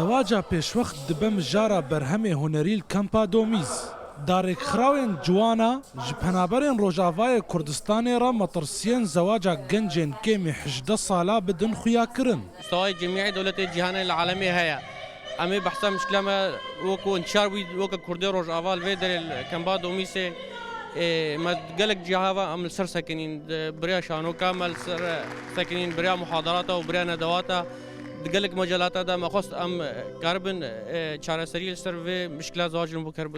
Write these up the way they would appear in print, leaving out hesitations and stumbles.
زواجا پێشوەخت دبە مژارە بەرهەمێ هونەریل کەمپا دۆمیز. دارێکخراوên جوانە ji penaberên Rojavayê Kurdistanê re metirsiyên zewaca gencên kêmî 18 sala bi din xuyakirin. مستوى جميع دولة الجهان العالمي هيا أمي بحثها مشكلة ما وكو انتشار وكا كردي روجافا الفيدر الكمبا دوميسي ما قالك جهاوا أم السر ساكنين بريا شانو كامل سر ساكنين بريا محاضراتا وبريا ندواتا قالك مجالاتا دا ما خص أم كاربن شارع سريل سر في مشكلة زواج المبكر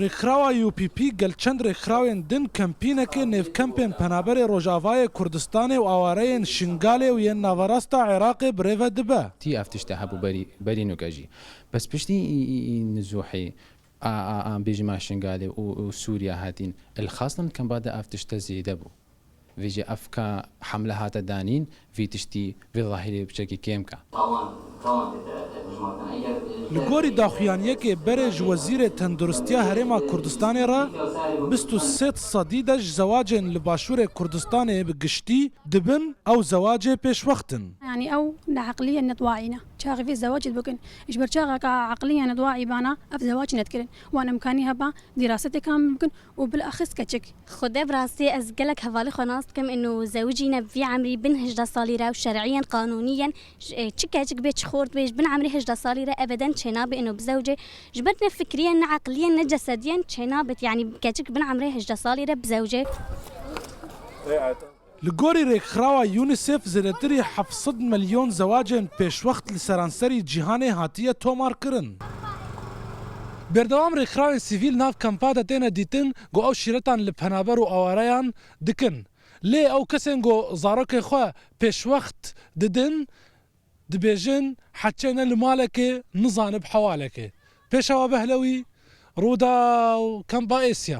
Rêxirawa UPP gel çend rêxirawên din kempînekê nêvkempên penaberê Rojavayê Kurdistanê û awareyên Şingalê û yên navarasta Iraqê bi rêve dibe. تي افتشتها ابو بري نوكاجي بس بشتي نزوحي بيجي مع شنغالي وسوريا هاتين الخاصة كان بعد افتشتا زيده بو فيجي افكا حمله هاتا دانين في تشتي في ظاهري بشكل كيمكا Li gorî daxuyaniyekê berê ji Wezîrê Tenduristiya Herêma Kurdistanê re 23 sedî de ji zewacên li Başûrê Kurdistanê bi giştî dibin ew zewacê pêşwextin. يعني أو عقليا نتواعينا شاغي في الزواج بكن إجبر شاغا عقليا نتواعي بانا أف زواج نتكلم وأنا إمكاني هبا دراستي كامل بكن وبالأخص كتشك خدي براسي أزقلك هفالي خناص كم إنه زوجينا في عمري بن هجدة صاليرة وشرعيا قانونيا تشك بيت خورد بيش بن عمري هجدة صاليرة أبدا تشينابي إنه بزوجي جبرتنا فكريا عقليا جسديا تشينابت يعني كتشك بن عمري هجدة صاليرة بزوجي Li gorî rêxirawa UNICEF zêdetirî 700 milyon zewacên pêşwext li seranserî cîhanê hatiye tomarkirin. Berdewam rêxirawên sivîl nav kempa de têne dîtin got ew şîretan li penaber û awareyan dikin. Lê ew kesên got zarokê xwe pêşwext didin dibêjin heçê ne li malekê nizanib hewalekê. Pêşewa Behlewî Rûda û Kempa Êsya.